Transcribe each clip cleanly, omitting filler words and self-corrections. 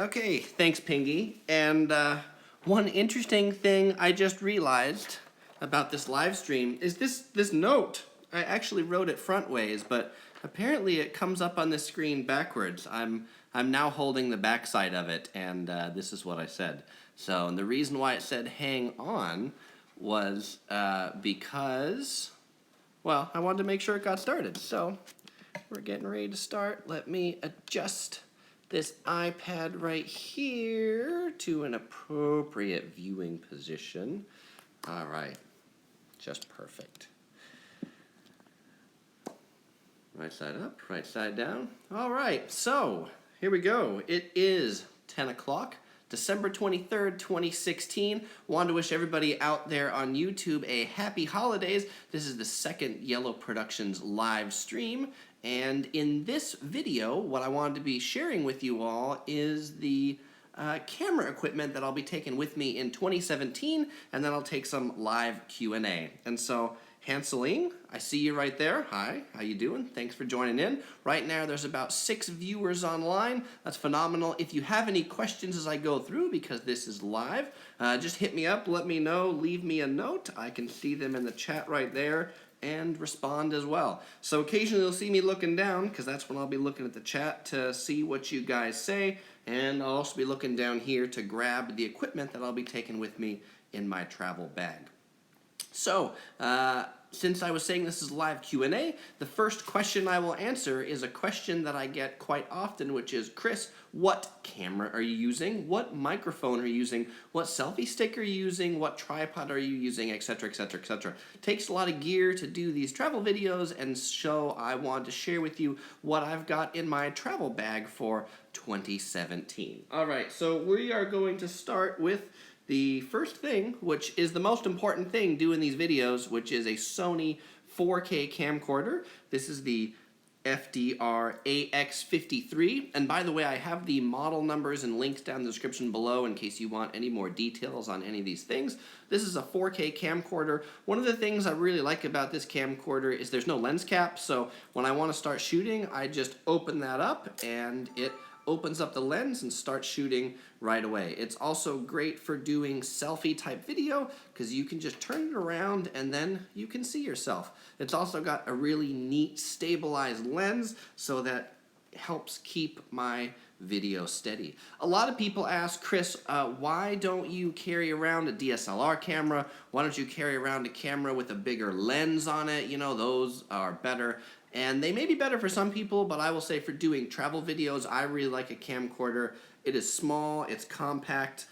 Okay, thanks, Pingy. And one interesting thing I just realized about this live stream is this note. I actually wrote it front ways, but apparently it comes up on the screen backwards. I'm now holding the backside of it, and this is what I said. So, and the reason why it said hang on was because, well, I wanted to make sure it got started. So, we're getting ready to start. Let me adjust this iPad right here to an appropriate viewing position. All right, just perfect. Right side up, right side down. All right, so here we go. It is 10 o'clock, December 23rd, 2016. Wanted to wish everybody out there on YouTube a happy holidays. This is the second Yellow Productions live stream. And in this video, what I wanted to be sharing with you all is the camera equipment that I'll be taking with me in 2017, and then I'll take some live Q&A. And so, Hanseling, I see you right there. Hi, how you doing? Thanks for joining in. Right now, there's about 6 viewers online. That's phenomenal. If you have any questions as I go through, because this is live, just hit me up, let me know, leave me a note. I can see them in the chat right there and respond as well. So occasionally you'll see me looking down, because that's when I'll be looking at the chat to see what you guys say, and I'll also be looking down here to grab the equipment that I'll be taking with me in my travel bag. So, since I was saying this is live Q&A, the first question I will answer is a question that I get quite often, which is, Chris, what camera are you using? What microphone are you using? What selfie stick are you using? What tripod are you using? Etc, etc, etc. Takes a lot of gear to do these travel videos, and so I wanted to share with you what I've got in my travel bag for 2017. Alright, so we are going to start with the first thing, which is the most important thing doing these videos, which is a Sony 4K camcorder. This is the FDR AX53, and by the way, I have the model numbers and links down in the description below in case you want any more details on any of these things. This is a 4K camcorder. One of the things I really like about this camcorder is there's no lens cap, so when I want to start shooting, I just open that up and it opens up the lens and starts shooting right away. It's also great for doing selfie type video because you can just turn it around and then you can see yourself. It's also got a really neat stabilized lens, so that helps keep my video steady. A lot of people ask, Chris, why don't you carry around a DSLR camera? Why don't you carry around a camera with a bigger lens on it? You know, those are better. And they may be better for some people, but I will say for doing travel videos, I really like a camcorder. It is small, it's compact.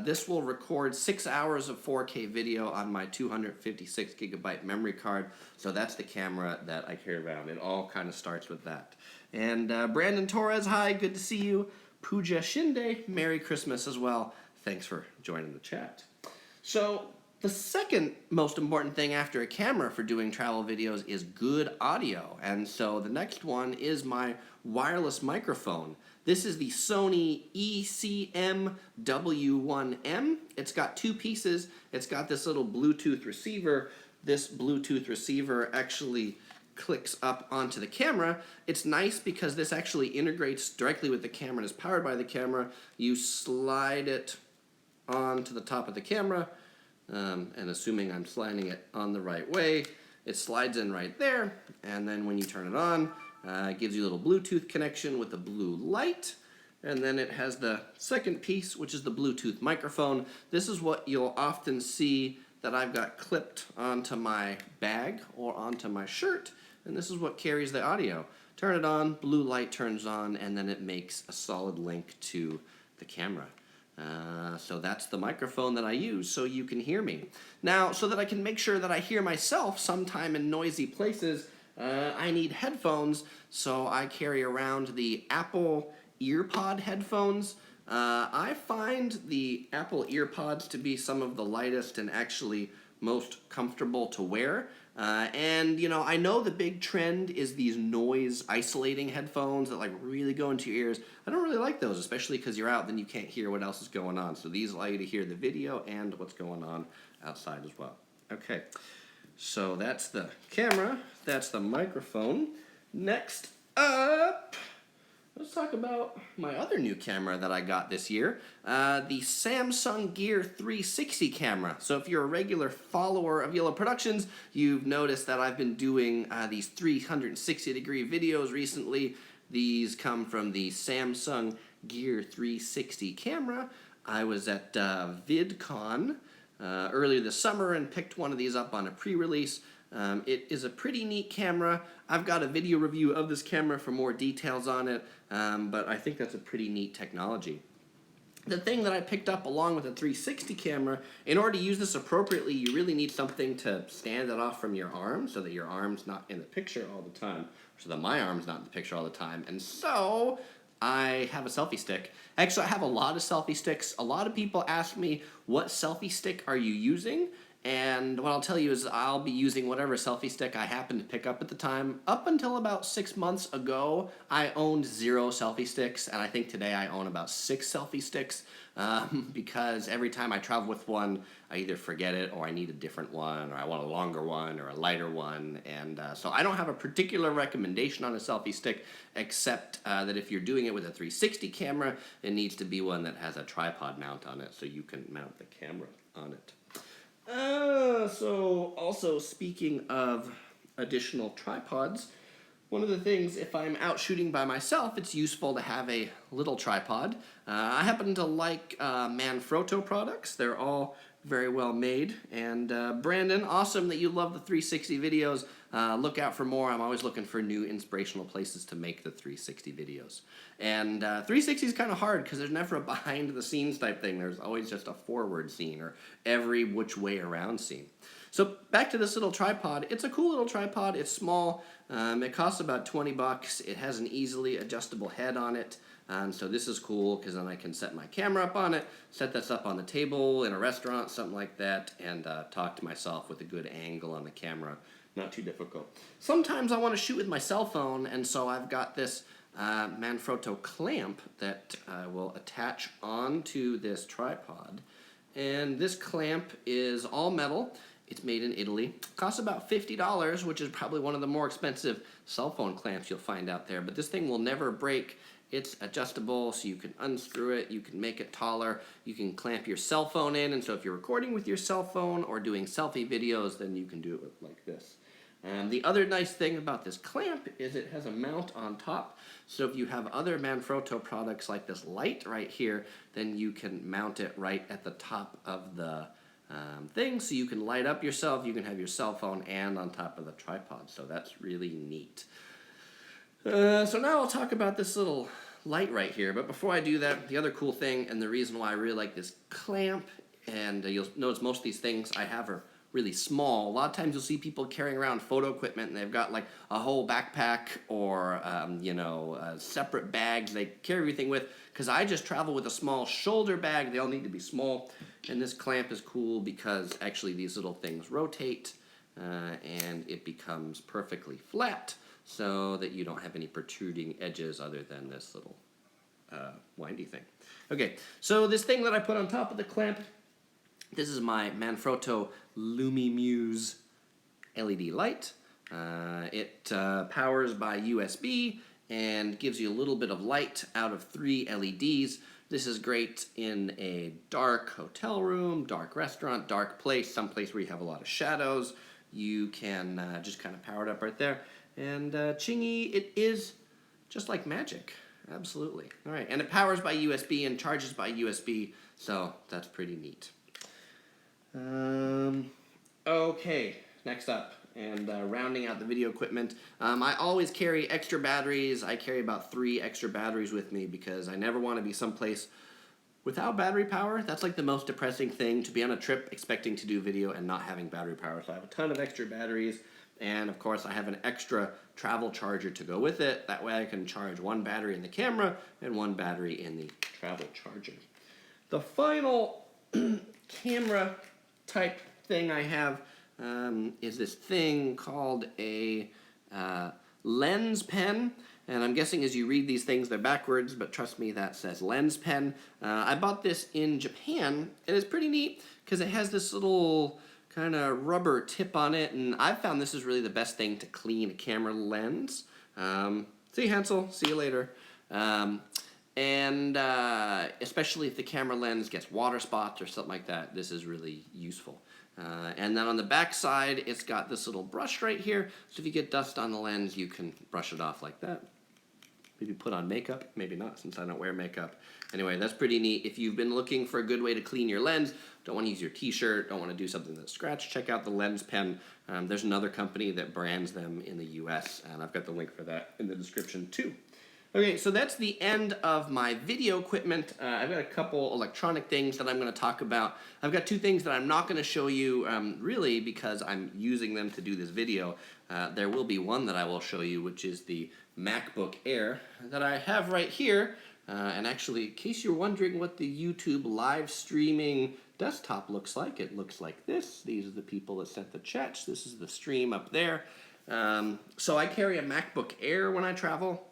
This will record 6 hours of 4K video on my 256 gigabyte memory card. So that's the camera that I carry around. It all kind of starts with that. And Brandon Torres, hi, good to see you. Pooja Shinde, Merry Christmas as well. Thanks for joining the chat. So, the second most important thing after a camera for doing travel videos is good audio. And so the next one is my wireless microphone. This is the Sony ECM-W1M. It's got 2 pieces. It's got this little Bluetooth receiver. This Bluetooth receiver actually clicks up onto the camera. It's nice because this actually integrates directly with the camera and is powered by the camera. You slide it onto the top of the camera. And assuming I'm sliding it on the right way, it slides in right there, and then when you turn it on, it gives you a little Bluetooth connection with the blue light, and then it has the second piece, which is the Bluetooth microphone. This is what you'll often see that I've got clipped onto my bag or onto my shirt, and this is what carries the audio. Turn it on, blue light turns on, and then it makes a solid link to the camera. So that's the microphone that I use so you can hear me. Now, so that I can make sure that I hear myself sometime in noisy places, I need headphones, so I carry around the Apple Earpod headphones. I find the Apple Earpods to be some of the lightest and actually most comfortable to wear. And, you know, I know the big trend is these noise isolating headphones that like really go into your ears. I don't really like those, especially because you're out, then you can't hear what else is going on. So these allow you to hear the video and what's going on outside as well. Okay, so that's the camera, that's the microphone. Next up, let's talk about my other new camera that I got this year, the Samsung Gear 360 camera. So if you're a regular follower of Yellow Productions, you've noticed that I've been doing these 360-degree videos recently. These come from the Samsung Gear 360 camera. I was at VidCon earlier this summer and picked one of these up on a pre-release. It is a pretty neat camera. I've got a video review of this camera for more details on it, but I think that's a pretty neat technology. The thing that I picked up along with the 360 camera, in order to use this appropriately, you really need something to stand it off from your arm so that your arm's not in the picture all the time, so that my arm's not in the picture all the time. And so I have a selfie stick. Actually, I have a lot of selfie sticks. A lot of people ask me, what selfie stick are you using? And what I'll tell you is I'll be using whatever selfie stick I happen to pick up at the time. Up until about 6 months ago, I owned 0 selfie sticks, and I think today I own about 6 selfie sticks because every time I travel with one, I either forget it or I need a different one, or I want a longer one or a lighter one. And so I don't have a particular recommendation on a selfie stick, except that if you're doing it with a 360 camera, it needs to be one that has a tripod mount on it so you can mount the camera on it. So also speaking of additional tripods, one of the things, if I'm out shooting by myself, it's useful to have a little tripod. I happen to like Manfrotto products. They're all very well made. And Brandon, awesome that you love the 360 videos. Look out for more. I'm always looking for new inspirational places to make the 360 videos. And 360 is kind of hard because there's never a behind the scenes type thing. There's always just a forward scene or every which way around scene. So back to this little tripod. It's a cool little tripod. It's small. It costs about 20 bucks. It has an easily adjustable head on it. So this is cool because then I can set my camera up on it, set this up on the table in a restaurant, something like that, and talk to myself with a good angle on the camera. Not too difficult. Sometimes I want to shoot with my cell phone, and so I've got this Manfrotto clamp that I will attach onto this tripod. And this clamp is all metal. It's made in Italy. Costs about $50, which is probably one of the more expensive cell phone clamps you'll find out there. But this thing will never break. It's adjustable, so you can unscrew it, you can make it taller, you can clamp your cell phone in, and so if you're recording with your cell phone or doing selfie videos, then you can do it like this. The other nice thing about this clamp is it has a mount on top, so if you have other Manfrotto products like this light right here, then you can mount it right at the top of the thing, so you can light up yourself, you can have your cell phone and on top of the tripod, so that's really neat. So now I'll talk about this little light right here, but before I do that, the other cool thing and the reason why I really like this clamp, and you'll notice most of these things I have are really small. A lot of times you'll see people carrying around photo equipment and they've got like a whole backpack or, separate bags they carry everything with, because I just travel with a small shoulder bag. They all need to be small, and this clamp is cool because actually these little things rotate and it becomes perfectly flat, so that you don't have any protruding edges other than this little windy thing. Okay, so this thing that I put on top of the clamp, this is my Manfrotto LumiMuse LED light. It powers by USB and gives you a little bit of light out of 3 LEDs. This is great in a dark hotel room, dark restaurant, dark place, someplace where you have a lot of shadows. You can just kind of power it up right there. And chingy, it is just like magic. Absolutely. All right, and it powers by USB and charges by USB, so that's pretty neat. Okay, next up, and rounding out the video equipment, I always carry extra batteries. I carry about 3 extra batteries with me because I never want to be someplace without battery power. That's like the most depressing thing, to be on a trip expecting to do video and not having battery power. So I have a ton of extra batteries. And of course I have an extra travel charger to go with it. That way I can charge 1 battery in the camera and 1 battery in the travel charger. The final camera type thing I have is this thing called a lens pen. And I'm guessing as you read these things, they're backwards, but trust me, that says lens pen. I bought this in Japan, and it's pretty neat because it has this little kind of rubber tip on it, and I've found this is really the best thing to clean a camera lens. See you, Hansel. See you later. And especially if the camera lens gets water spots or something like that, this is really useful. And then on the back side, it's got this little brush right here, so if you get dust on the lens, you can brush it off like that. Maybe put on makeup, maybe not since I don't wear makeup. Anyway, that's pretty neat. If you've been looking for a good way to clean your lens, don't want to use your T-shirt, don't want to do something that's scratched, check out the Lens Pen. There's another company that brands them in the US, and I've got the link for that in the description too. Okay, so that's the end of my video equipment. I've got a couple electronic things that I'm going to talk about. I've got two things that I'm not going to show you really because I'm using them to do this video. There will be one that I will show you, which is the MacBook Air that I have right here. And actually, in case you're wondering what the YouTube live streaming desktop looks like, it looks like this. These are the people that sent the chats. This is the stream up there. So I carry a MacBook Air when I travel.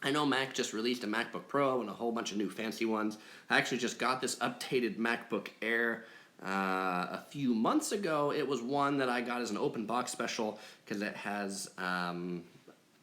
I know Mac just released a MacBook Pro and a whole bunch of new fancy ones. I actually just got this updated MacBook Air a few months ago. It was one that I got as an open box special because it has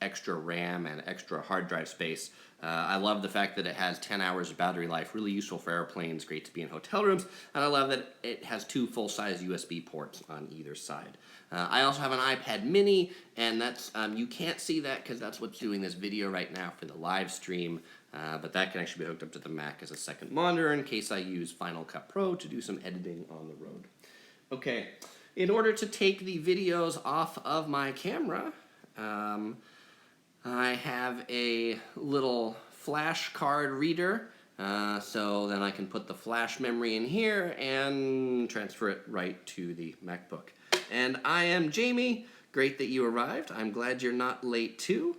extra RAM and extra hard drive space. I love the fact that it has 10 hours of battery life, really useful for airplanes, great to be in hotel rooms, and I love that it has two full-size USB ports on either side. I also have an iPad mini, and that's you can't see that because that's what's doing this video right now for the live stream, but that can actually be hooked up to the Mac as a second monitor in case I use Final Cut Pro to do some editing on the road. Okay, in order to take the videos off of my camera, I have a little flash card reader, so then I can put the flash memory in here and transfer it right to the MacBook. And I am Jamie. Great that you arrived. I'm glad you're not late too.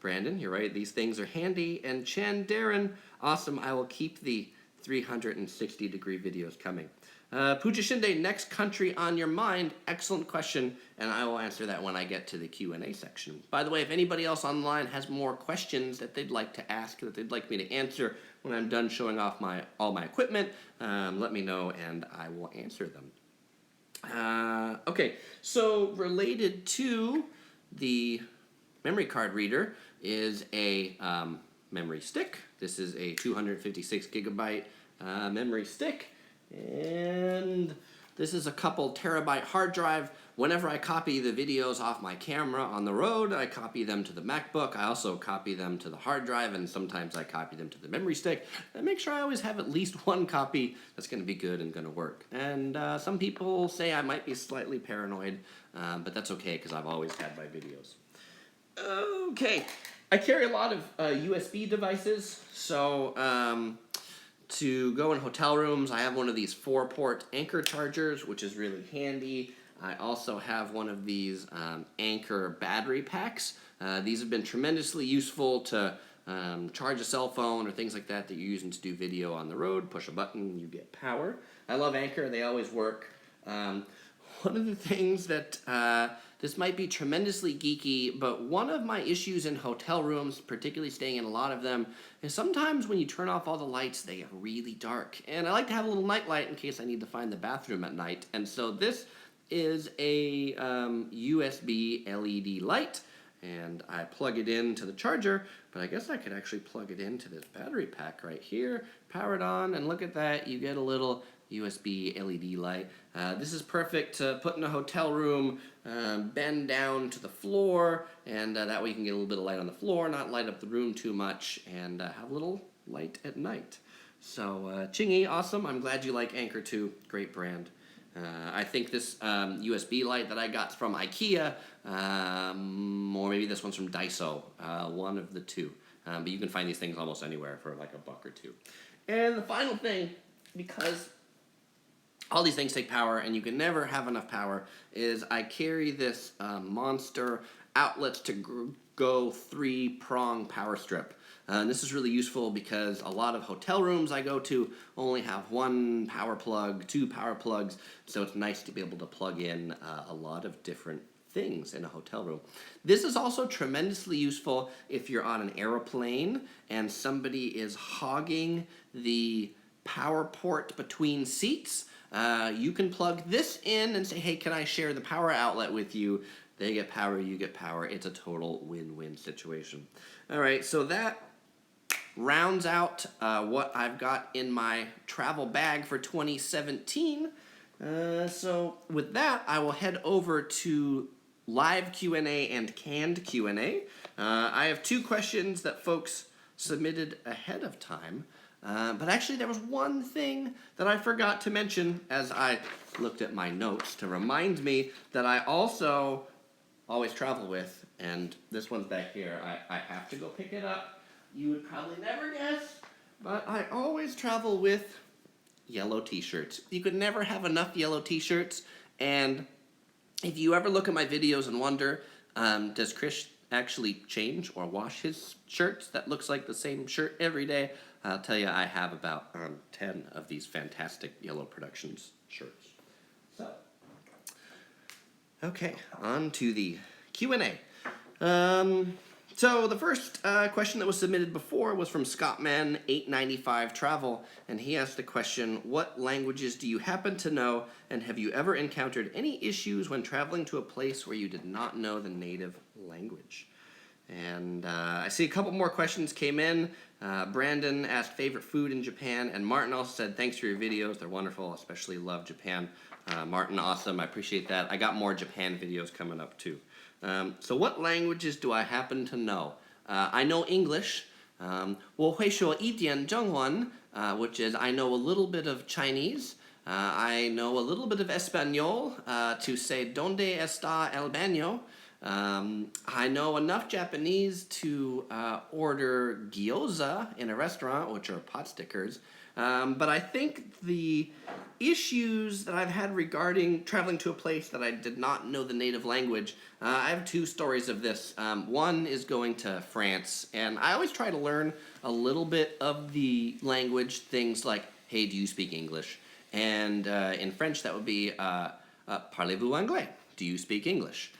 Brandon, you're right. These things are handy. And Chen, Darren, awesome. I will keep the 360-degree videos coming. Puja Shinde, next country on your mind? Excellent question, and I will answer that when I get to the Q&A section. By the way, if anybody else online has more questions that they'd like to ask, that they'd like me to answer when I'm done showing off all my equipment, let me know and I will answer them. Okay, so related to the memory card reader is a memory stick. This is a 256 gigabyte memory stick, and this is a couple terabyte hard drive. Whenever I copy the videos off my camera on the road, I copy them to the MacBook. I also copy them to the hard drive, and sometimes I copy them to the memory stick. I make sure I always have at least one copy that's going to be good and going to work. And some people say I might be slightly paranoid, but that's okay because I've always had my videos. Okay, I carry a lot of USB devices, so to go in hotel rooms, I have one of these 4-port Anker chargers, which is really handy. I also have one of these Anker battery packs. These have been tremendously useful to charge a cell phone or things like that that you're using to do video on the road. Push a button, you get power. I love Anker, they always work. One of the things that, this might be tremendously geeky, but one of my issues in hotel rooms, particularly staying in a lot of them, is sometimes when you turn off all the lights, they get really dark. And I like to have a little night light in case I need to find the bathroom at night. And so this is a USB LED light, and I plug it into the charger, but I guess I could actually plug it into this battery pack right here, power it on, and look at that, you get a little USB LED light. This is perfect to put in a hotel room, bend down to the floor, and that way you can get a little bit of light on the floor, not light up the room too much, and have a little light at night. So, Chingy, awesome. I'm glad you like Anker too. Great brand. I think this USB light that I got from IKEA, or maybe this one's from Daiso, one of the two. But you can find these things almost anywhere for like $1 or $2. And the final thing, because all these things take power and you can never have enough power, is I carry this monster outlets to go 3-prong power strip. And this is really useful because a lot of hotel rooms I go to only have 1 power plug, 2 power plugs, so it's nice to be able to plug in a lot of different things in a hotel room. This is also tremendously useful if you're on an airplane and somebody is hogging the power port between seats. you can plug this in and say, hey, can I share the power outlet with you? They get power, you get power. It's a total win-win situation. All right, so that rounds out what I've got in my travel bag for 2017. So with that, I will head over to live Q&A and canned Q&A. I have 2 questions that folks submitted ahead of time. But actually, there was one thing that I forgot to mention as I looked at my notes to remind me that I also always travel with, and this one's back here. I have to go pick it up. You would probably never guess, but I always travel with yellow t-shirts. You could never have enough yellow t-shirts, and if you ever look at my videos and wonder, does Chris actually change or wash his shirts that looks like the same shirt every day? I'll tell you, I have about 10 of these fantastic Yellow Productions shirts. So, okay, on to the Q&A. So the first question that was submitted before was from Scottman895 Travel, and he asked the question, what languages do you happen to know, and have you ever encountered any issues when traveling to a place where you did not know the native language? And I see a couple more questions came in. Brandon asked favorite food in Japan, and Martin also said, thanks for your videos, they're wonderful, especially love Japan. Martin, awesome, I appreciate that. I got more Japan videos coming up too. So what languages do I happen to know? I know English. 我会说一点中文, which is I know a little bit of Chinese. I know a little bit of Espanol to say ¿Dónde está el baño? I know enough Japanese to order gyoza in a restaurant, which are pot stickers. But I think the issues that I've had regarding traveling to a place that I did not know the native language, I have 2 stories of this. One is going to France, and I always try to learn a little bit of the language, things like, hey, do you speak English? And in French, that would be, parlez-vous anglais? Do you speak English?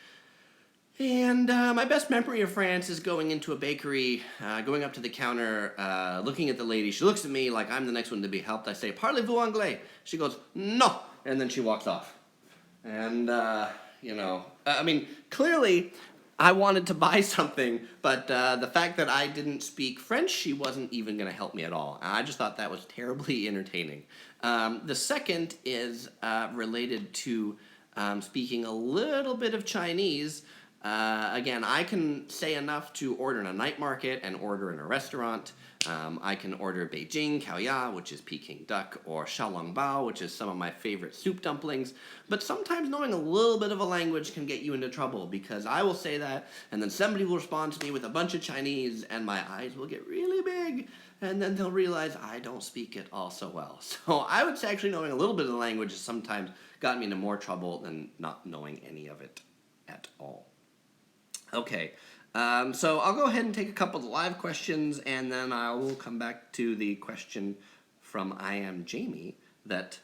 And my best memory of France is going into a bakery, going up to the counter, looking at the lady. She looks at me like I'm the next one to be helped. I say, parlez-vous anglais? She goes, no, and then she walks off. And, I mean, clearly I wanted to buy something, but the fact that I didn't speak French, she wasn't even going to help me at all. I just thought that was terribly entertaining. The second is related to speaking a little bit of Chinese. Again, I can say enough to order in a night market and order in a restaurant. I can order Beijing Kaoya, which is Peking duck, or Xiaolongbao, which is some of my favorite soup dumplings. But sometimes knowing a little bit of a language can get you into trouble, because I will say that, and then somebody will respond to me with a bunch of Chinese, and my eyes will get really big, and then they'll realize I don't speak it all so well. So I would say actually knowing a little bit of the language has sometimes gotten me into more trouble than not knowing any of it at all. Okay, so I'll go ahead and take a couple of live questions, and then I will come back to the question from I Am Jaime that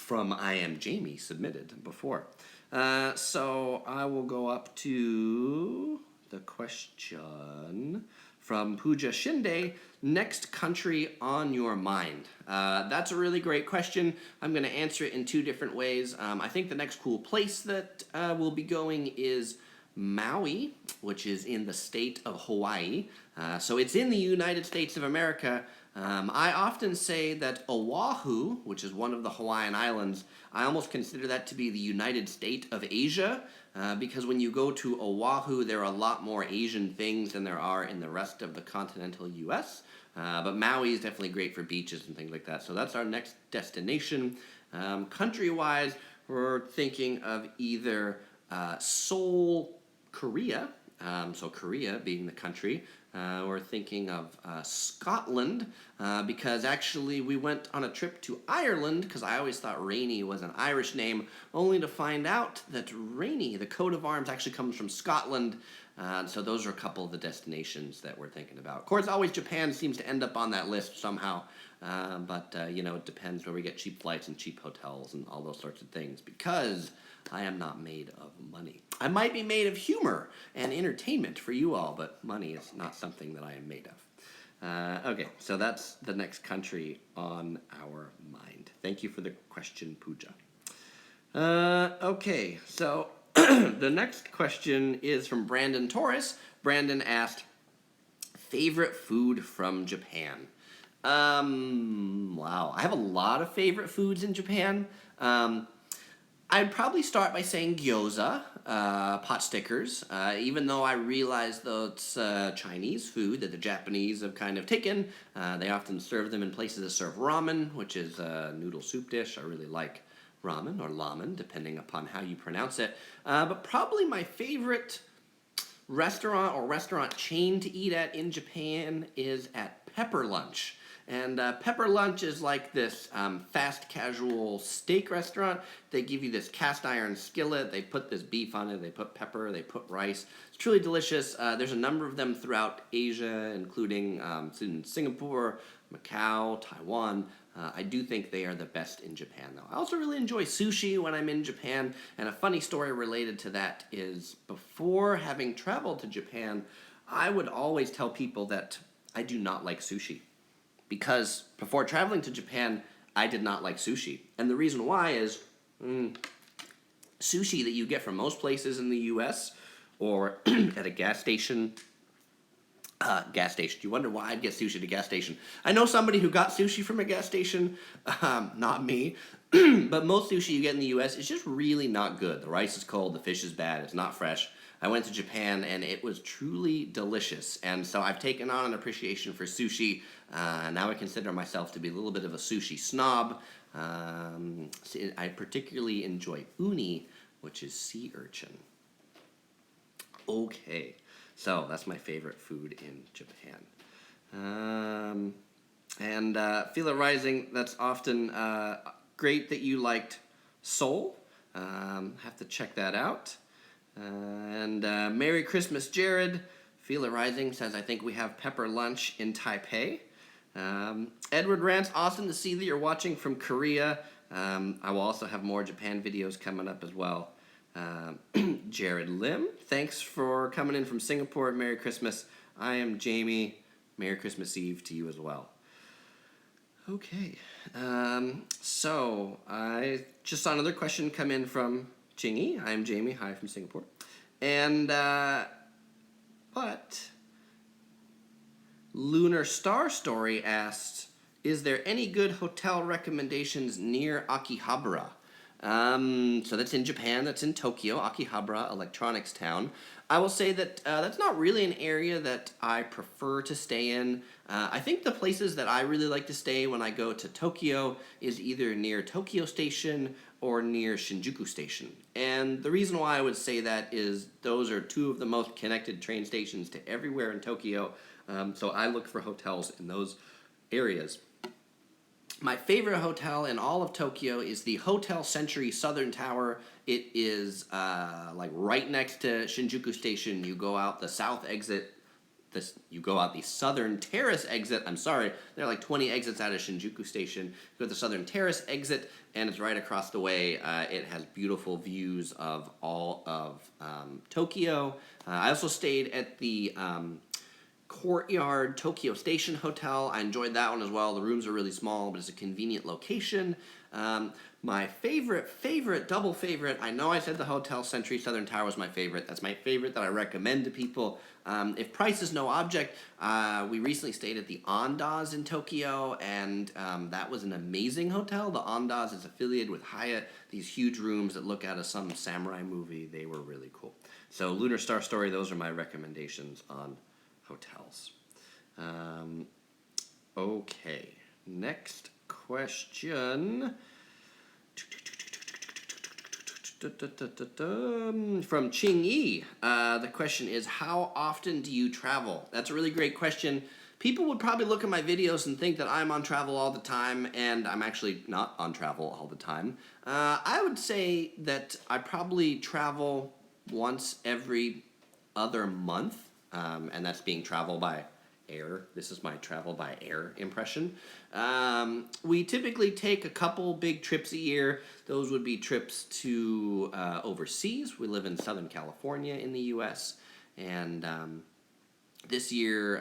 Jaime submitted before. So I will go up to the question from Pooja Shinde, next country on your mind. That's a really great question. I'm going to answer it in 2 different ways. I think the next cool place that we'll be going is Maui, which is in the state of Hawaii. So it's in the United States of America. I often say that Oahu, which is one of the Hawaiian islands, I almost consider that to be the United State of Asia, because when you go to Oahu, there are a lot more Asian things than there are in the rest of the continental U.S., but Maui is definitely great for beaches and things like that. So that's our next destination. Country-wise, we're thinking of either Seoul, Korea, so Korea being the country. We're thinking of Scotland, because actually we went on a trip to Ireland, because I always thought Rainy was an Irish name, only to find out that Rainy, the coat of arms, actually comes from Scotland. So those are a couple of the destinations that we're thinking about. Of course, always Japan seems to end up on that list somehow, but it depends where we get cheap flights and cheap hotels and all those sorts of things, because I am not made of money. I might be made of humor and entertainment for you all, but money is not something that I am made of. Okay, so that's the next country on our mind. Thank you for the question, Pooja. Okay, so the next question is from Brandon Torres. Brandon asked, favorite food from Japan? Wow, I have a lot of favorite foods in Japan. I'd probably start by saying gyoza, pot stickers, even though I realize though it's Chinese food that the Japanese have kind of taken. They often serve them in places that serve ramen, which is a noodle soup dish. I really like ramen or lamen, depending upon how you pronounce it. But probably my favorite restaurant or restaurant chain to eat at in Japan is at Pepper Lunch. And Pepper Lunch is like this fast casual steak restaurant. They give you this cast iron skillet. They put this beef on it. They put pepper. They put rice. It's truly delicious. There's a number of them throughout Asia, including in Singapore, Macau, Taiwan. I do think they are the best in Japan, though. I also really enjoy sushi when I'm in Japan. And a funny story related to that is before having traveled to Japan, I would always tell people that I do not like sushi. Because before traveling to Japan, I did not like sushi. And the reason why is sushi that you get from most places in the U.S. or at a gas station. You wonder why I'd get sushi at a gas station. I know somebody who got sushi from a gas station. Not me. But most sushi you get in the U.S. is just really not good. The rice is cold. The fish is bad. It's not fresh. I went to Japan and it was truly delicious. And so I've taken on an appreciation for sushi. Now I consider myself to be a little bit of a sushi snob. I particularly enjoy uni, which is sea urchin. Okay, so that's my favorite food in Japan. Feel It Rising, that's often great that you liked Seoul. Have to check that out. Merry Christmas, Jared. Feel It Rising says, I think we have Pepper Lunch in Taipei. Edward Rance, awesome to see that you're watching from Korea. I will also have more Japan videos coming up as well. Jared Lim, thanks for coming in from Singapore. Merry Christmas. I am Jamie. Merry Christmas Eve to you as well. Okay, so I just saw another question come in from Chingy. I'm Jamie. Hi from Singapore. And, but Lunar Star Story asked, is there any good hotel recommendations near Akihabara? So that's in Japan, that's in Tokyo, Akihabara, electronics town. I will say that that's not really an area that I prefer to stay in. I think the places that I really like to stay when I go to Tokyo is either near Tokyo Station or near Shinjuku Station. And the reason why I would say that is those are two of the most connected train stations to everywhere in Tokyo. So I look for hotels in those areas. My favorite hotel in all of Tokyo is the Hotel Century Southern Tower. It is like right next to Shinjuku Station. You go out the south exit. You go out the Southern Terrace exit. I'm sorry, there are like 20 exits out of Shinjuku Station. You go to the Southern Terrace exit, and it's right across the way. It has beautiful views of all of Tokyo. I also stayed at the Courtyard Tokyo Station Hotel. I enjoyed that one as well. The rooms are really small, but it's a convenient location. My favorite, double favorite, I know I said the Hotel Century Southern Tower was my favorite. That's my favorite that I recommend to people. If price is no object, we recently stayed at the Andaz in Tokyo, and that was an amazing hotel. The Andaz is affiliated with Hyatt. These huge rooms that look out of some samurai movie. They were really cool. So Lunar Star Story, those are my recommendations on hotels. Okay, next question from Ching Yi. The question is, how often do you travel? That's a really great question. People would probably look at my videos and think that I'm on travel all the time, and I'm actually not on travel all the time. I would say that I probably travel once every other month. And that's being travel by air. This is my travel by air impression. We typically take a couple big trips a year. Those would be trips to overseas. We live in Southern California in the U.S. And This year,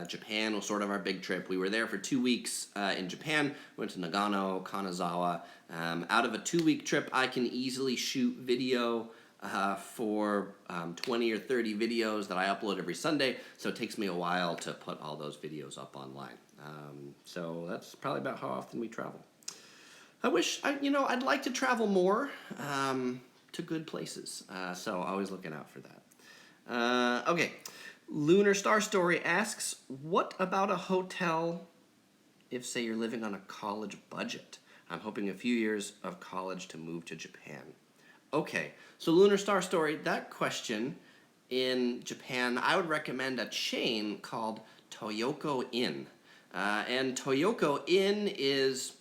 Japan was sort of our big trip. We were there for 2 weeks in Japan. Went to Nagano, Kanazawa. Out of a 2-week trip, I can easily shoot video for 20 or 30 videos that I upload every Sunday. So it takes me a while to put all those videos up online. So that's probably about how often we travel. I'd like to travel more to good places. So always looking out for that. Okay. Lunar Star Story asks, what about a hotel if, say, you're living on a college budget? I'm hoping a few years of college to move to Japan. Okay, so Lunar Star Story, that question, in Japan, I would recommend a chain called Toyoko Inn. And Toyoko Inn is,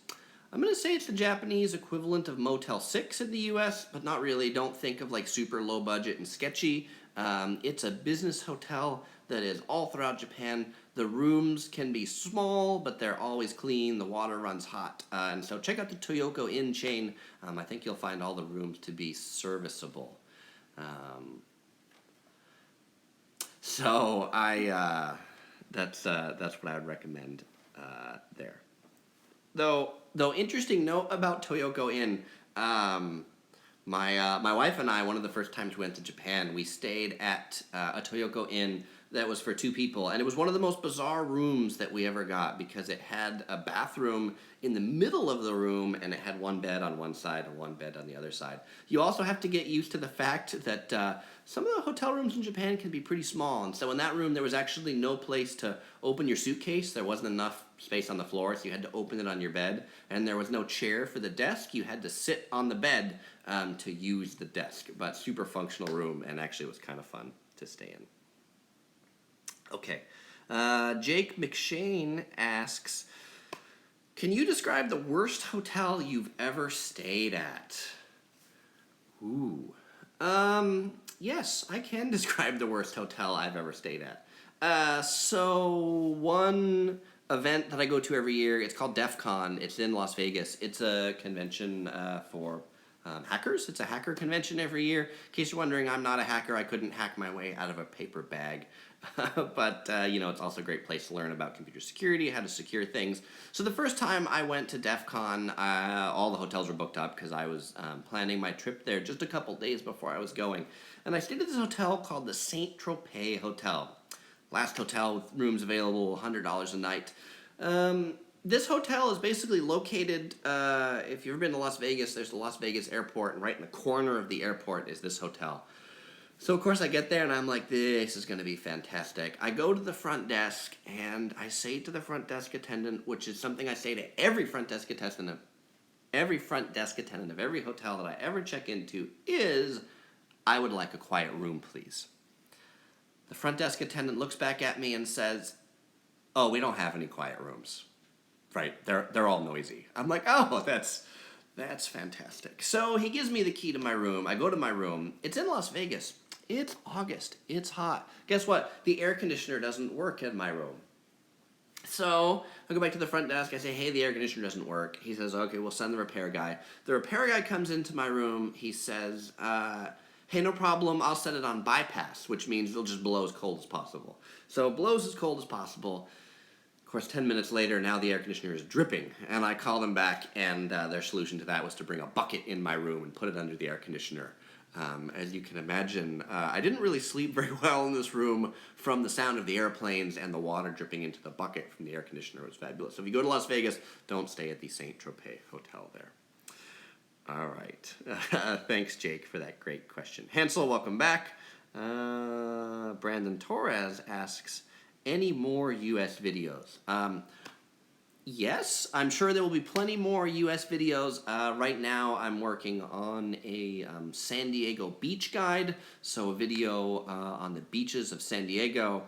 I'm going to say it's the Japanese equivalent of Motel 6 in the US, but not really. Don't think of like super low budget and sketchy. It's a business hotel that is all throughout Japan. The rooms can be small, but they're always clean. The water runs hot. And so check out the Toyoko Inn chain. I think you'll find all the rooms to be serviceable. That's what I would recommend there. Though interesting note about Toyoko Inn, my wife and I, one of the first times we went to Japan, we stayed at a Toyoko Inn that was for 2 people, and it was one of the most bizarre rooms that we ever got because it had a bathroom in the middle of the room, and it had one bed on one side and one bed on the other side. You also have to get used to the fact that some of the hotel rooms in Japan can be pretty small, and so in that room there was actually no place to open your suitcase. There wasn't enough space on the floor, so you had to open it on your bed, and there was no chair for the desk. You had to sit on the bed to use the desk, but super functional room, and actually it was kind of fun to stay in. Okay, Jake McShane asks, can you describe the worst hotel you've ever stayed at? Ooh. Yes, I can describe the worst hotel I've ever stayed at. So one event that I go to every year, it's called DEF CON. It's in Las Vegas. It's a convention for hackers. It's a hacker convention every year. In case you're wondering, I'm not a hacker. I couldn't hack my way out of a paper bag. But, it's also a great place to learn about computer security, how to secure things. So the first time I went to DEF CON, all the hotels were booked up because I was planning my trip there just a couple days before I was going. And I stayed at this hotel called the Saint Tropez Hotel. Last hotel with rooms available, $100 a night. This hotel is basically located, if you've ever been to Las Vegas, there's the Las Vegas airport, and right in the corner of the airport is this hotel. So, of course, I get there, and I'm like, this is going to be fantastic. I go to the front desk, and I say to the front desk attendant, which is something I say to every front desk attendant of every hotel that I ever check into, is, I would like a quiet room, please. The front desk attendant looks back at me and says, oh, we don't have any quiet rooms. Right, they're all noisy. I'm like, oh, that's fantastic. So he gives me the key to my room. I go to my room. It's in Las Vegas. It's August. It's hot. Guess what? The air conditioner doesn't work in my room. So I go back to the front desk. I say, hey, the air conditioner doesn't work. He says, okay, we'll send the repair guy. The repair guy comes into my room. He says, hey, no problem. I'll set it on bypass, which means it'll just blow as cold as possible. So it blows as cold as possible. Of course, 10 minutes later, now the air conditioner is dripping, and I call them back, and their solution to that was to bring a bucket in my room and put it under the air conditioner. As you can imagine, I didn't really sleep very well in this room from the sound of the airplanes and the water dripping into the bucket from the air conditioner. It was fabulous. So if you go to Las Vegas, don't stay at the Saint Tropez Hotel there. All right. Thanks, Jake, for that great question. Hansel, welcome back. Brandon Torres asks, any more US videos? Yes, I'm sure there will be plenty more US videos. Right now I'm working on a San Diego beach guide, so a video on the beaches of San Diego.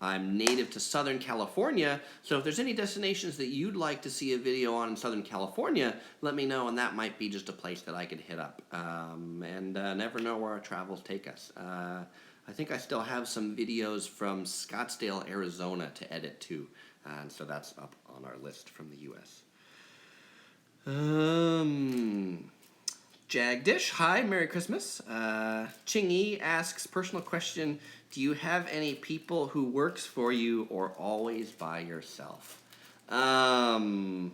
I'm native to Southern California, so if there's any destinations that you'd like to see a video on in Southern California, let me know, and that might be just a place that I could hit up. And never know where our travels take us. I think I still have some videos from Scottsdale, Arizona to edit too, and so that's up on our list from the U.S. Jagdish, hi, Merry Christmas. Chingy asks, personal question, do you have any people who works for you or always by yourself? Gosh.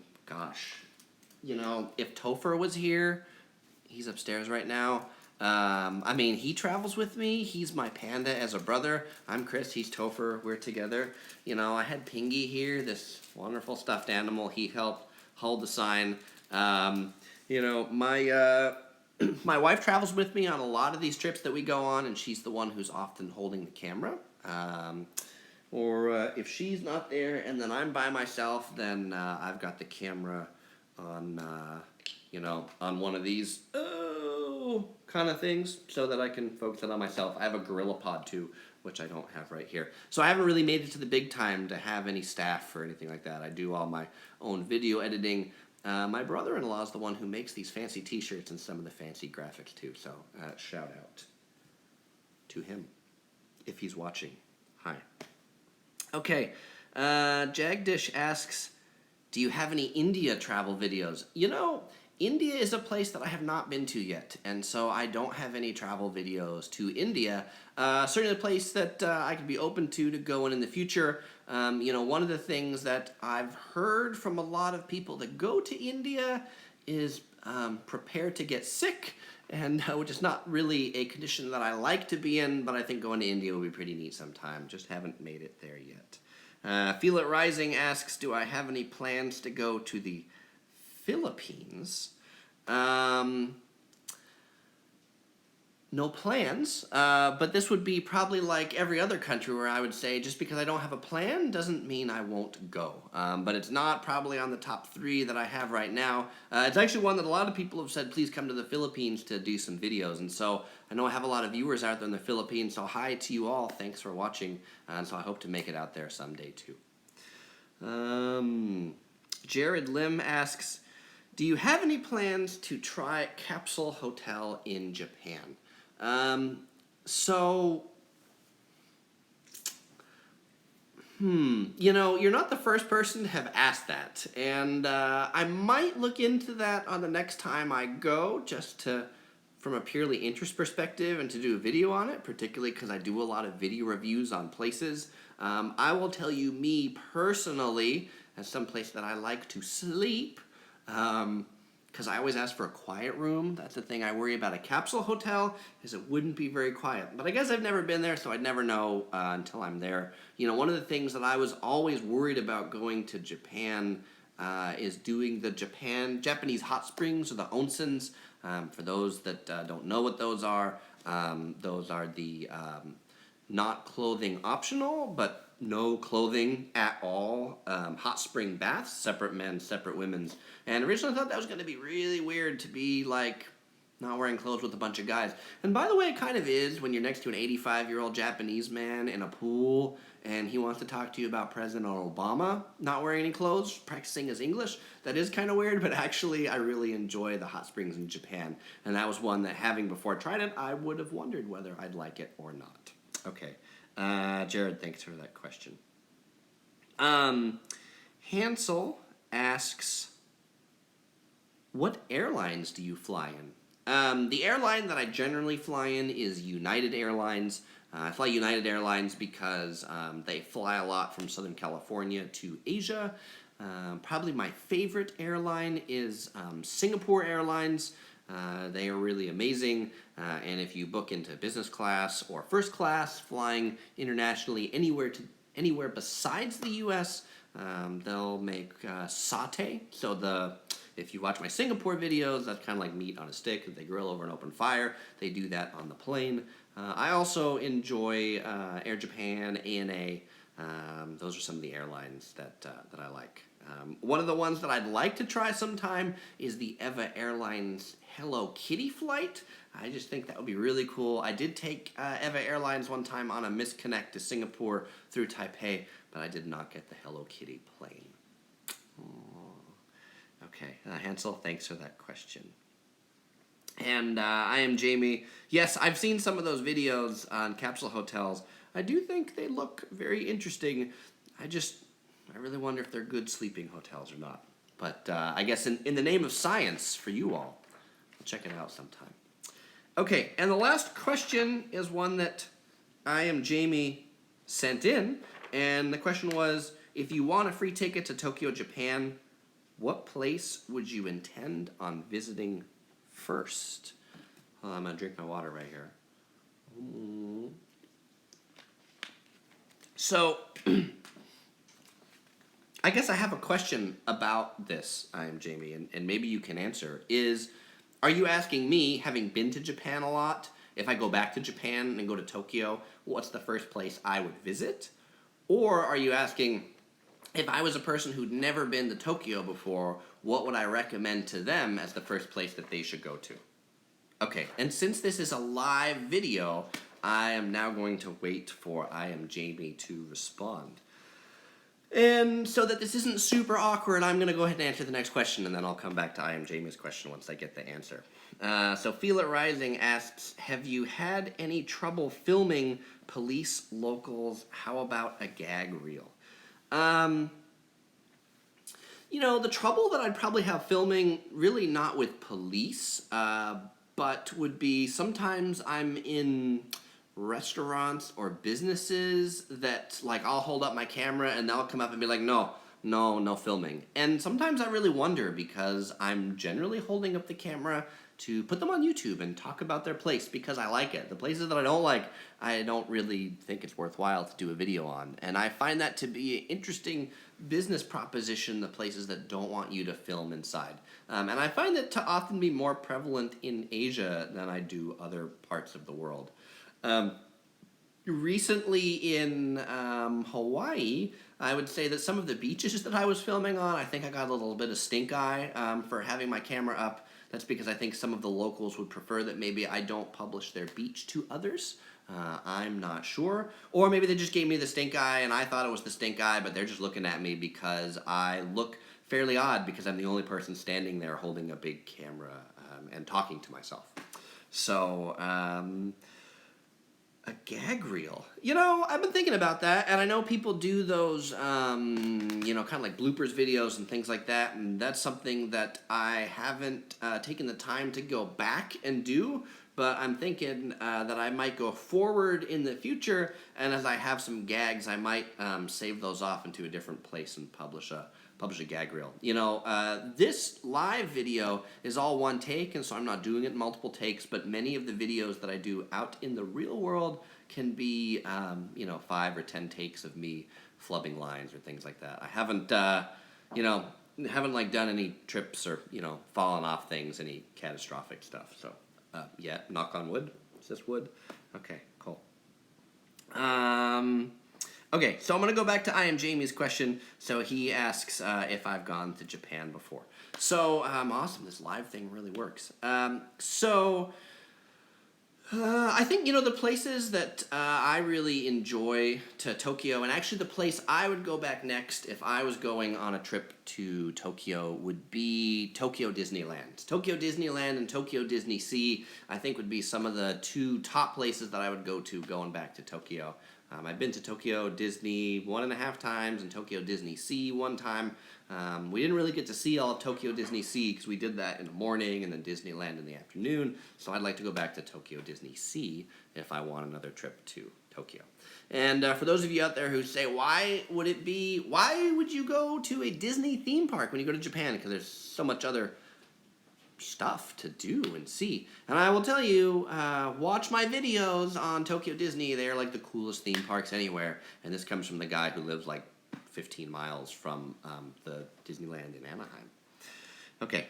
You know, if Topher was here, he's upstairs right now. I mean, he travels with me. He's my panda as a brother. I'm Chris, he's Topher, we're together. You know, I had Pingy here, this wonderful stuffed animal. He helped hold the sign. You know, my wife travels with me on a lot of these trips that we go on, and she's the one who's often holding the camera. Or if she's not there and then I'm by myself, then I've got the camera on, you know, on one of these kind of things so that I can focus it on myself. I have a GorillaPod too, which I don't have right here. So I haven't really made it to the big time to have any staff or anything like that. I do all my own video editing. My brother-in-law is the one who makes these fancy T-shirts and some of the fancy graphics too. So shout out to him if he's watching. Hi. Okay. Jagdish asks, do you have any India travel videos? You know, India is a place that I have not been to yet, and so I don't have any travel videos to India. Certainly a place that I could be open to going in the future. You know, one of the things that I've heard from a lot of people that go to India is prepare to get sick, and which is not really a condition that I like to be in, but I think going to India would be pretty neat sometime. Just haven't made it there yet. Feel It Rising asks, do I have any plans to go to the Philippines? No plans, but this would be probably like every other country where I would say just because I don't have a plan doesn't mean I won't go. But it's not probably on the top 3 that I have right now. It's actually one that a lot of people have said, please come to the Philippines to do some videos. And so I know I have a lot of viewers out there in the Philippines, so hi to you all. Thanks for watching. And so I hope to make it out there someday too. Jared Lim asks, do you have any plans to try Capsule Hotel in Japan? You know, you're not the first person to have asked that, and I might look into that on the next time I go, just to, from a purely interest perspective, and to do a video on it, particularly because I do a lot of video reviews on places. I will tell you, me personally, as some place that I like to sleep, because I always ask for a quiet room. That's the thing I worry about a Capsule hotel, is it wouldn't be very quiet. But I guess I've never been there, so I'd never know until I'm there. You know, one of the things that I was always worried about going to Japan is doing the Japanese hot springs, or the onsens. For those that don't know what those are the not clothing optional, but no clothing at all, hot spring baths, separate men's, separate women's. And originally I thought that was going to be really weird to be like not wearing clothes with a bunch of guys. And by the way, it kind of is when you're next to an 85-year-old Japanese man in a pool and he wants to talk to you about President Obama not wearing any clothes, practicing his English. That is kind of weird, but actually I really enjoy the hot springs in Japan. And that was one that, having before I tried it, I would have wondered whether I'd like it or not. Okay. Jared, thanks for that question. Hansel asks, what airlines do you fly in? The airline that I generally fly in is United Airlines. I fly United Airlines because they fly a lot from Southern California to Asia. Probably my favorite airline is Singapore Airlines. They are really amazing, and if you book into business class or first class, flying internationally anywhere besides the U.S., they'll make satay. So if you watch my Singapore videos, that's kind of like meat on a stick that they grill over an open fire. They do that on the plane. I also enjoy Air Japan, ANA. Those are some of the airlines that I like. One of the ones that I'd like to try sometime is the EVA Airlines Hello Kitty flight. I just think that would be really cool. I did take EVA Airlines one time on a misconnect to Singapore through Taipei, but I did not get the Hello Kitty plane. Okay, Hansel, thanks for that question. And I am Jaime. Yes, I've seen some of those videos on capsule hotels. I do think they look very interesting. I really wonder if they're good sleeping hotels or not. But I guess in the name of science for you all, check it out sometime. Okay, and the last question is one that I am Jaime sent in, and the question was, if you want a free ticket to Tokyo, Japan, what place would you intend on visiting first? Well, I'm gonna drink my water right here. So, I guess I have a question about this, I am Jaime, and maybe you can answer, are you asking me, having been to Japan a lot, if I go back to Japan and go to Tokyo, what's the first place I would visit? Or are you asking, if I was a person who'd never been to Tokyo before, what would I recommend to them as the first place that they should go to? Okay, and since this is a live video, I am now going to wait for I am Jaime to respond. And so that this isn't super awkward, I'm going to go ahead and answer the next question, and then I'll come back to I am Jaime's question once I get the answer. So Feel It Rising asks, have you had any trouble filming police locals? How about a gag reel? You know, the trouble that I'd probably have filming, really not with police, but would be sometimes I'm in restaurants or businesses that, like, I'll hold up my camera and they'll come up and be like, no filming. And sometimes I really wonder, because I'm generally holding up the camera to put them on YouTube and talk about their place because I like it. The places that I don't like, I don't really think it's worthwhile to do a video on. And I find that to be an interesting business proposition, the places that don't want you to film inside. And I find it to often be more prevalent in Asia than I do other parts of the world. Recently in Hawaii, I would say that some of the beaches that I was filming on, I think I got a little bit of stink eye for having my camera up. That's because I think some of the locals would prefer that maybe I don't publish their beach to others. I'm not sure. Or maybe they just gave me the stink eye and I thought it was the stink eye, but they're just looking at me because I look fairly odd because I'm the only person standing there holding a big camera and talking to myself. So, a gag reel. You know, I've been thinking about that, and I know people do those, you know, kind of like bloopers videos and things like that, and that's something that I haven't taken the time to go back and do, but I'm thinking that I might go forward in the future, and as I have some gags, I might save those off into a different place and publish a gag reel. You know, this live video is all one take, and so I'm not doing it in multiple takes, but many of the videos that I do out in the real world can be, you know, 5 or 10 takes of me flubbing lines or things like that. I haven't, you know, like done any trips or, you know, fallen off things, any catastrophic stuff. So, yeah, knock on wood. Is this wood? Okay, cool. Okay, so I'm going to go back to I am Jaime's question. So he asks if I've gone to Japan before. So, awesome, this live thing really works. I think, you know, the places that I really enjoy to Tokyo, and actually the place I would go back next if I was going on a trip to Tokyo would be Tokyo Disneyland. Tokyo Disneyland and Tokyo Disney Sea, I think, would be some of the two top places that I would go to going back to Tokyo. I've been to Tokyo Disney 1.5 times and Tokyo Disney Sea 1 time. We didn't really get to see all of Tokyo Disney Sea because we did that in the morning and then Disneyland in the afternoon. So I'd like to go back to Tokyo Disney Sea if I want another trip to Tokyo. And for those of you out there who say, why would you go to a Disney theme park when you go to Japan? Because there's so much other stuff to do and see. And I will tell you, watch my videos on Tokyo Disney. They're like the coolest theme parks anywhere. And this comes from the guy who lives like 15 miles from the Disneyland in Anaheim. Okay,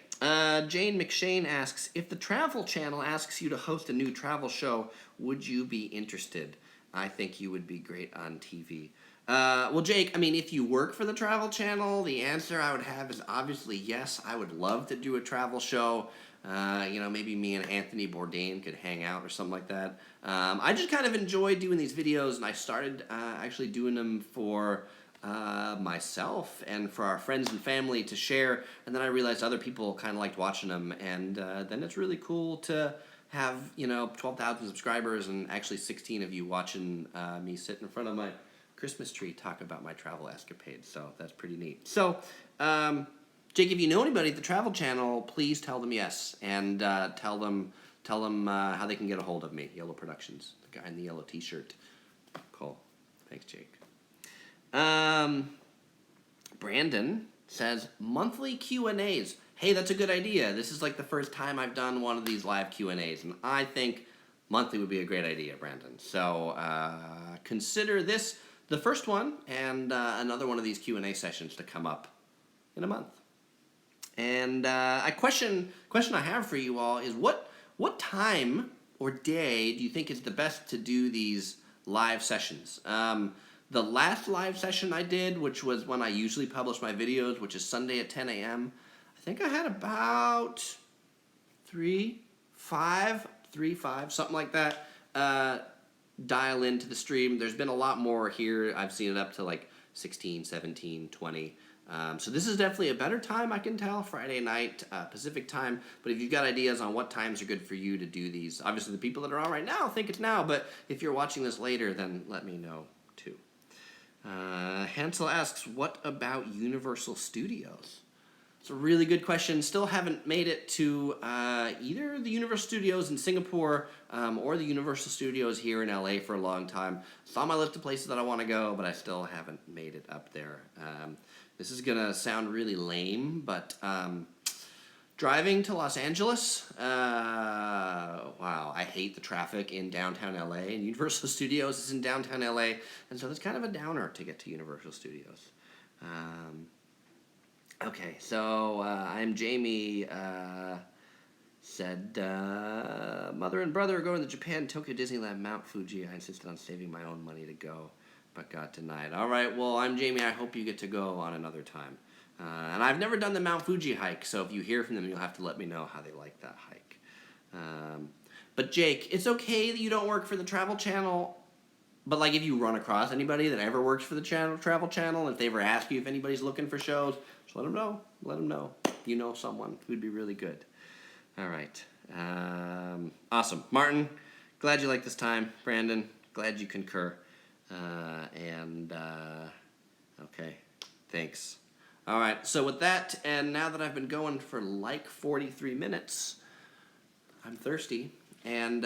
Jane McShane asks, if the Travel Channel asks you to host a new travel show, would you be interested? I think you would be great on TV. Well, Jake, I mean, if you work for the Travel Channel, the answer I would have is obviously yes. I would love to do a travel show. You know, maybe me and Anthony Bourdain could hang out or something like that. I just kind of enjoy doing these videos, and I started actually doing them for myself and for our friends and family to share, and then I realized other people kind of liked watching them, and then it's really cool to have, you know, 12,000 subscribers and actually 16 of you watching me sit in front of my Christmas tree talk about my travel escapades, so that's pretty neat. So, Jake, if you know anybody at the Travel Channel, please tell them yes, and tell them how they can get a hold of me. Yellow Productions, the guy in the yellow T-shirt. Cool. Thanks, Jake. Brandon says monthly Q&As. Hey, that's a good idea. This is like the first time I've done one of these live Q&As, and I think monthly would be a great idea, Brandon. So consider this the first one, and another one of these Q&A sessions to come up in a month. And a question I have for you all is what time or day do you think is the best to do these live sessions? The last live session I did, which was when I usually publish my videos, which is Sunday at 10 a.m., I think I had about 3, 5, something like that, dial into the stream. There's been a lot more here. I've seen it up to like 16, 17, 20. So this is definitely a better time, I can tell, Friday night, Pacific time. But if you've got ideas on what times are good for you to do these, obviously the people that are on right now think it's now, but if you're watching this later, then let me know too. Hansel asks, what about Universal Studios? It's a really good question. Still haven't made it to either the Universal Studios in Singapore or the Universal Studios here in LA for a long time. It's on my list of places that I want to go, but I still haven't made it up there. This is going to sound really lame, but driving to Los Angeles, wow, I hate the traffic in downtown LA, and Universal Studios is in downtown LA, and so it's kind of a downer to get to Universal Studios. Okay, so I'm Jamie, said, mother and brother are going to Japan, Tokyo, Disneyland, Mount Fuji. I insisted on saving my own money to go, but got denied. All right, well, I'm Jamie. I hope you get to go on another time. And I've never done the Mount Fuji hike, so if you hear from them, you'll have to let me know how they like that hike. But Jake, it's okay that you don't work for the Travel Channel, but like if you run across anybody that ever works for the Travel Channel, if they ever ask you if anybody's looking for shows, just let them know. Let them know. You know someone who'd be really good. All right. Awesome. Martin, glad you like this time. Brandon, glad you concur. Okay, thanks. All right, so with that, and now that I've been going for like 43 minutes, I'm thirsty. And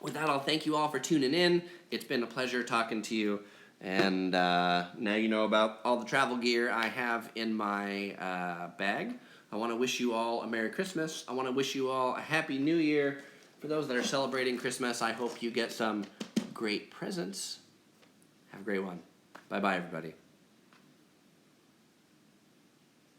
with that, I'll thank you all for tuning in. It's been a pleasure talking to you. And now you know about all the travel gear I have in my bag. I want to wish you all a Merry Christmas. I want to wish you all a Happy New Year. For those that are celebrating Christmas, I hope you get some great presents. Have a great one. Bye-bye, everybody.